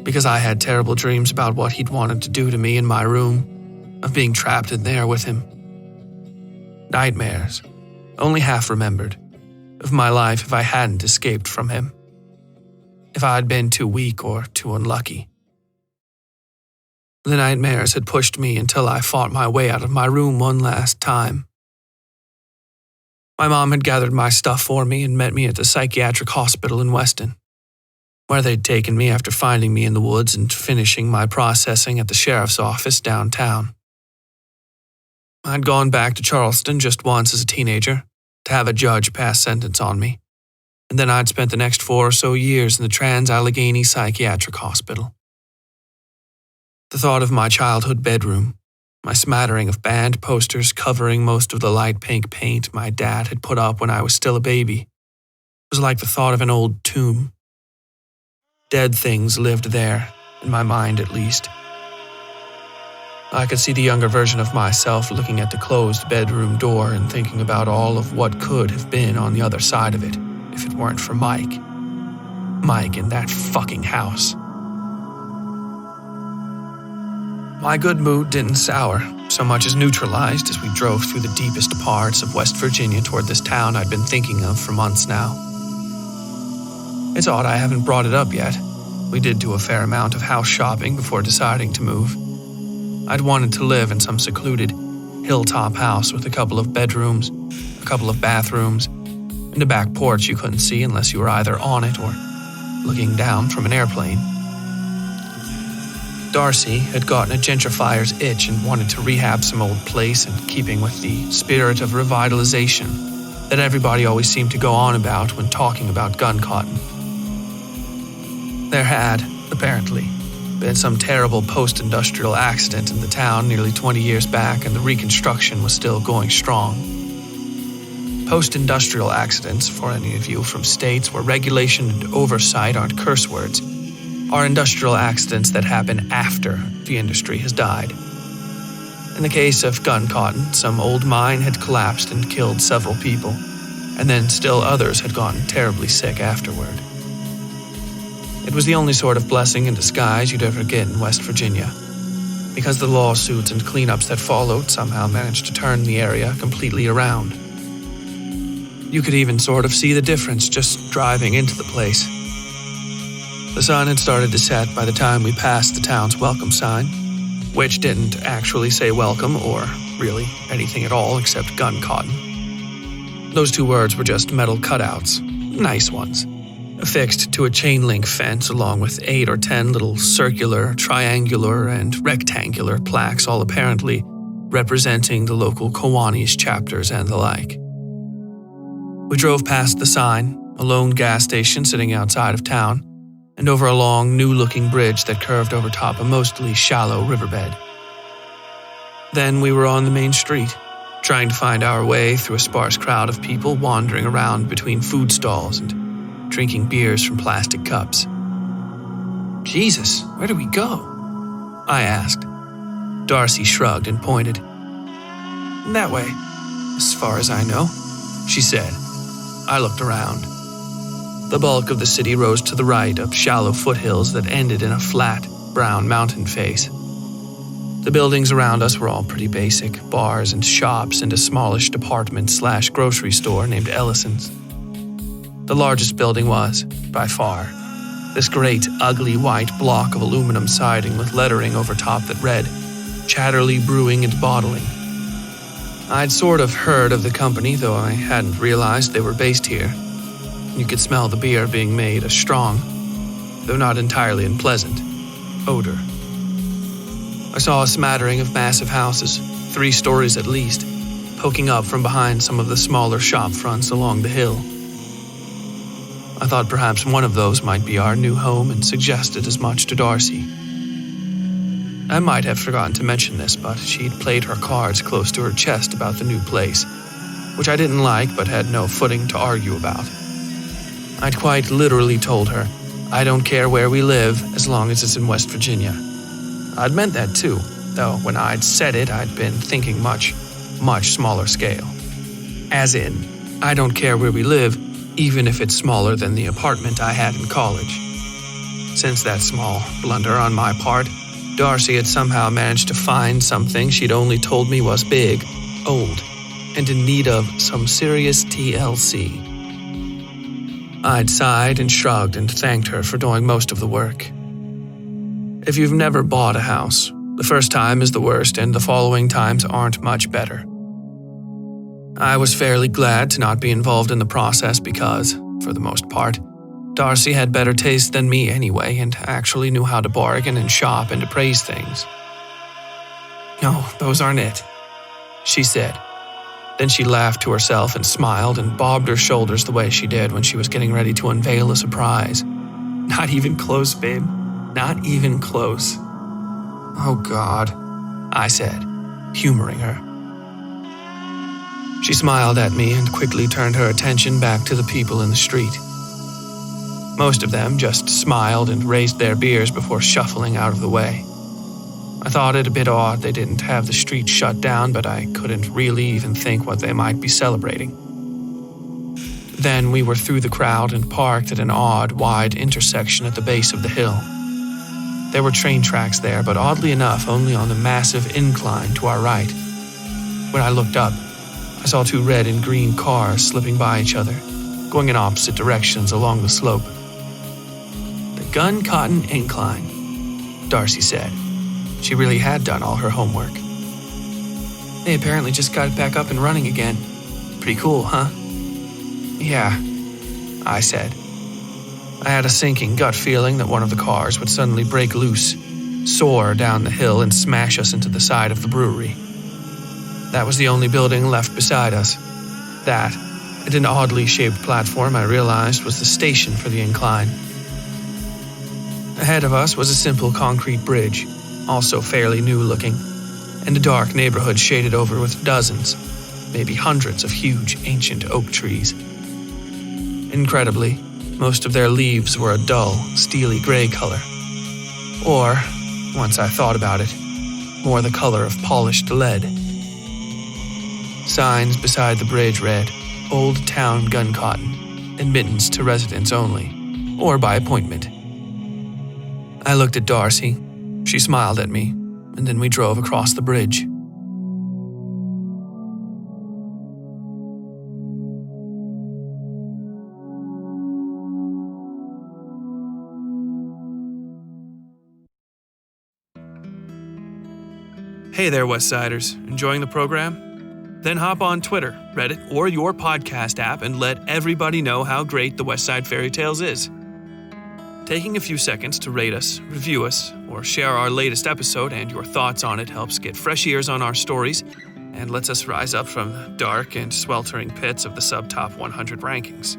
Because I had terrible dreams about what he'd wanted to do to me in my room, of being trapped in there with him. Nightmares, only half remembered, of my life if I hadn't escaped from him. If I'd been too weak or too unlucky. The nightmares had pushed me until I fought my way out of my room one last time. My mom had gathered my stuff for me and met me at the psychiatric hospital in Weston, where they'd taken me after finding me in the woods and finishing my processing at the sheriff's office downtown. I'd gone back to Charleston just once as a teenager to have a judge pass sentence on me, and then I'd spent the next 4 or so years in the Trans-Allegheny Psychiatric Hospital. The thought of my childhood bedroom, my smattering of band posters covering most of the light pink paint my dad had put up when I was still a baby, was like the thought of an old tomb. Dead things lived there, in my mind at least. I could see the younger version of myself looking at the closed bedroom door and thinking about all of what could have been on the other side of it if it weren't for Mike. Mike in that fucking house. My good mood didn't sour so much as neutralized as we drove through the deepest parts of West Virginia toward this town I'd been thinking of for months now. It's odd I haven't brought it up yet. We did do a fair amount of house shopping before deciding to move. I'd wanted to live in some secluded hilltop house with a couple of bedrooms, a couple of bathrooms, and a back porch you couldn't see unless you were either on it or looking down from an airplane. Darcy had gotten a gentrifier's itch and wanted to rehab some old place in keeping with the spirit of revitalization that everybody always seemed to go on about when talking about gun cotton. There had, apparently, been some terrible post-industrial accident in the town nearly 20 years back, and the reconstruction was still going strong. Post-industrial accidents, for any of you from states where regulation and oversight aren't curse words, are industrial accidents that happen after the industry has died. In the case of gun cotton, some old mine had collapsed and killed several people, and then still others had gotten terribly sick afterward. It was the only sort of blessing in disguise you'd ever get in West Virginia, because the lawsuits and cleanups that followed somehow managed to turn the area completely around. You could even sort of see the difference just driving into the place. The sun had started to set by the time we passed the town's welcome sign, which didn't actually say welcome or really anything at all except gun cotton. Those 2 words were just metal cutouts, nice ones, affixed to a chain link fence along with 8 or 10 little circular, triangular, and rectangular plaques, all apparently representing the local Kiwanis chapters and the like. We drove past the sign, a lone gas station sitting outside of town, and over a long, new-looking bridge that curved over top a mostly shallow riverbed. Then we were on the main street, trying to find our way through a sparse crowd of people wandering around between food stalls and drinking beers from plastic cups.
Jesus, where do we go?
I asked. Darcy shrugged and pointed.
That way, as far as I know,
she said. I looked around. The bulk of the city rose to the right up shallow foothills that ended in a flat, brown mountain face. The buildings around us were all pretty basic, bars and shops and a smallish department/grocery store named Ellison's. The largest building was, by far, this great, ugly white block of aluminum siding with lettering over top that read, Chatterley Brewing and Bottling. I'd sort of heard of the company, though I hadn't realized they were based here. You could smell the beer being made, a strong, though not entirely unpleasant, odor. I saw a smattering of massive houses, 3 stories at least, poking up from behind some of the smaller shop fronts along the hill. I thought perhaps one of those might be our new home and suggested as much to Darcy. I might have forgotten to mention this, but she'd played her cards close to her chest about the new place, which I didn't like but had no footing to argue about. I'd quite literally told her, I don't care where we live as long as it's in West Virginia. I'd meant that too, though when I'd said it, I'd been thinking much, much smaller scale. As in, I don't care where we live, even if it's smaller than the apartment I had in college. Since that small blunder on my part, Darcy had somehow managed to find something she'd only told me was big, old, and in need of some serious TLC. I'd sighed and shrugged and thanked her for doing most of the work. If you've never bought a house, the first time is the worst and the following times aren't much better. I was fairly glad to not be involved in the process because, for the most part, Darcy had better taste than me anyway and actually knew how to bargain and shop and appraise things.
No, those aren't it.
she said. Then she laughed to herself and smiled and bobbed her shoulders the way she did when she was getting ready to unveil a surprise. Not even close, babe. Not even close. Oh, God, I said, humoring her. She smiled at me and quickly turned her attention back to the people in the street. Most of them just smiled and raised their beers before shuffling out of the way. I thought it a bit odd they didn't have the street shut down, but I couldn't really even think what they might be celebrating. Then we were through the crowd and parked at an odd, wide intersection at the base of the hill. There were train tracks there, but oddly enough, only on the massive incline to our right. When I looked up, I saw 2 red and green cars slipping by each other, going in opposite directions along the slope. The Gun Cotton Incline, Darcy said. She really had done all her homework. They apparently just got it back up and running again. Pretty cool, huh? Yeah, I said. I had a sinking gut feeling that one of the cars would suddenly break loose, soar down the hill, and smash us into the side of the brewery. That was the only building left beside us. That, and an oddly shaped platform I realized was the station for the incline. Ahead of us was a simple concrete bridge, also fairly new-looking, and a dark neighborhood shaded over with dozens, maybe hundreds of huge, ancient oak trees. Incredibly, most of their leaves were a dull, steely gray color. Or, once I thought about it, more the color of polished lead. Signs beside the bridge read, Old Town Gun Cotton, admittance to residents only, or by appointment. I looked at Darcy. She smiled at me, and then we drove across the bridge. Hey there, Westsiders. Enjoying the program? Then hop on Twitter, Reddit, or your podcast app and let everybody know how great the Westside Fairytales is. Taking a few seconds to rate us, review us, or share our latest episode and your thoughts on it helps get fresh ears on our stories and lets us rise up from the dark and sweltering pits of the sub-top 100 rankings.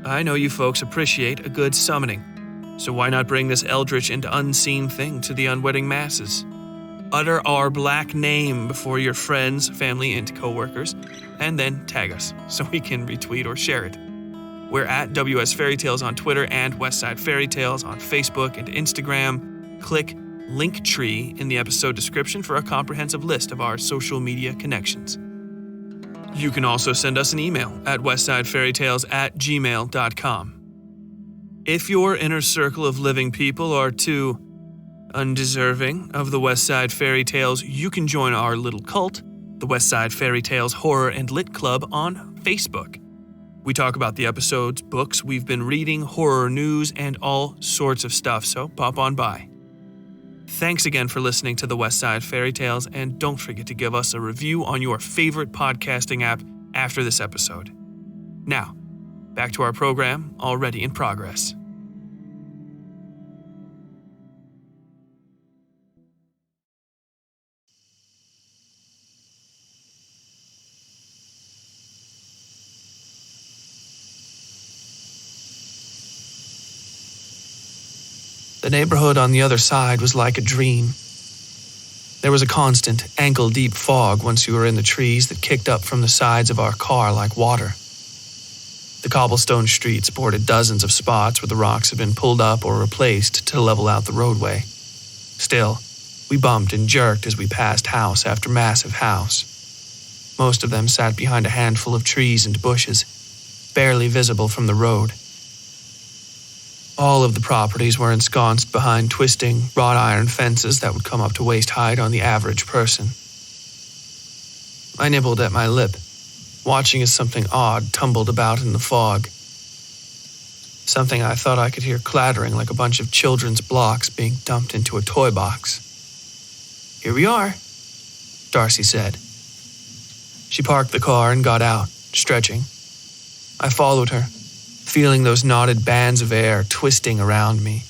I know you folks appreciate a good summoning, so why not bring this eldritch and unseen thing to the unwitting masses? Utter our black name before your friends, family, and coworkers, and then tag us so we can retweet or share it. We're at WS Fairytales on Twitter and Westside Fairytales on Facebook and Instagram. Click Linktree in the episode description for a comprehensive list of our social media connections. You can also send us an email at westsidefairytales@gmail.com. If your inner circle of living people are too undeserving of the Westside Fairytales, you can join our little cult, the Westside Fairytales Horror and Lit Club on Facebook. We talk about the episodes, books we've been reading, horror news, and all sorts of stuff, so pop on by. Thanks again for listening to the Westside Fairytales, and don't forget to give us a review on your favorite podcasting app after this episode. Now, back to our program, already in progress. The neighborhood on the other side was like a dream. There was a constant, ankle-deep fog once you were in the trees that kicked up from the sides of our car like water. The cobblestone streets bordered dozens of spots where the rocks had been pulled up or replaced to level out the roadway. Still, we bumped and jerked as we passed house after massive house. Most of them sat behind a handful of trees and bushes, barely visible from the road. All of the properties were ensconced behind twisting, wrought iron fences that would come up to waist height on the average person. I nibbled at my lip, watching as something odd tumbled about in the fog. Something I thought I could hear clattering like a bunch of children's blocks being dumped into a toy box. "Here we are," Darcy said. She parked the car and got out, stretching. I followed her, feeling those knotted bands of air twisting around me.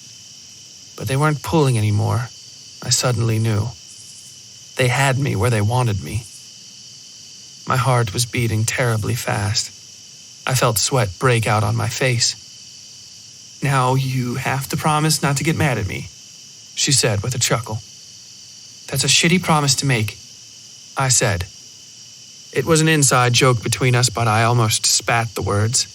But they weren't pulling anymore, I suddenly knew. They had me where they wanted me. My heart was beating terribly fast. I felt sweat break out on my face.
Now you have to promise not to get mad at me,
she said with a chuckle.
That's a shitty promise to make,
I said. It was an inside joke between us, but I almost spat the words.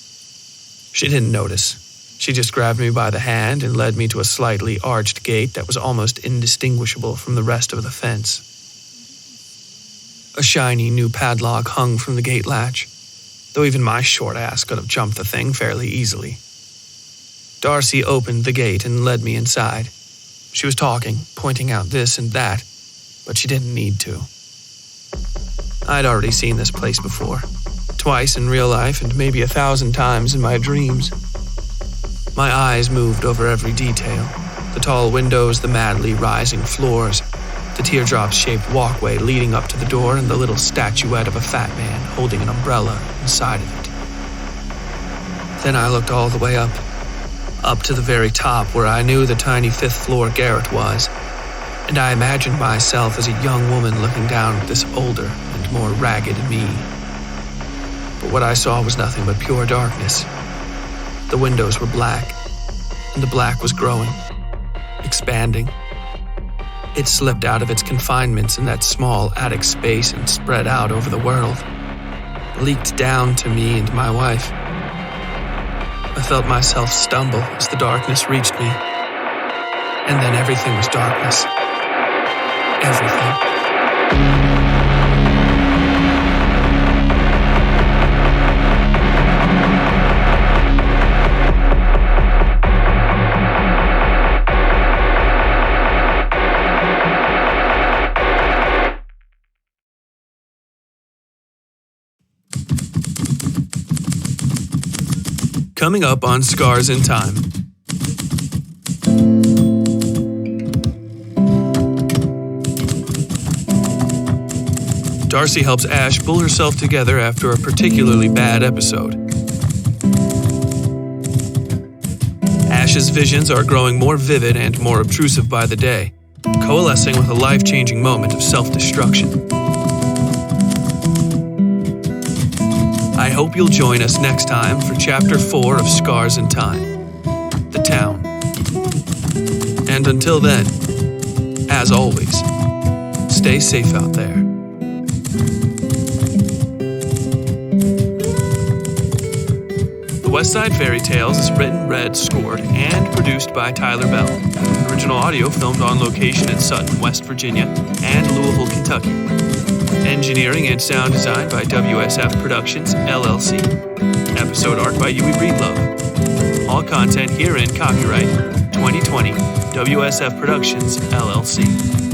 She didn't notice. She just grabbed me by the hand and led me to a slightly arched gate that was almost indistinguishable from the rest of the fence. A shiny new padlock hung from the gate latch, though even my short ass could have jumped the thing fairly easily. Darcy opened the gate and led me inside. She was talking, pointing out this and that, but she didn't need to. I'd already seen this place before, twice in real life and maybe 1,000 times in my dreams. My eyes moved over every detail, the tall windows, the madly rising floors, the teardrop-shaped walkway leading up to the door, and the little statuette of a fat man holding an umbrella inside of it. Then I looked all the way up to the very top where I knew the tiny 5th floor garret was, and I imagined myself as a young woman looking down at this older and more ragged me. But what I saw was nothing but pure darkness. The windows were black, and the black was growing, expanding. It slipped out of its confinements in that small attic space and spread out over the world, leaked down to me and my wife. I felt myself stumble as the darkness reached me, and then everything was darkness. Everything. Coming up on Scars in Time. Darcy helps Ash pull herself together after a particularly bad episode. Ash's visions are growing more vivid and more obtrusive by the day, coalescing with a life-changing moment of self-destruction. I hope you'll join us next time for Chapter 4 of Scars in Time, The Town. And until then, as always, stay safe out there. The Westside Fairytales is written, read, scored, and produced by Tyler Bell. Original audio filmed on location in Sutton, West Virginia, and Louisville, Kentucky. Engineering and sound design by WSF Productions, LLC. Episode art by Yui Breedlove. All content herein copyright 2020 WSF Productions, LLC.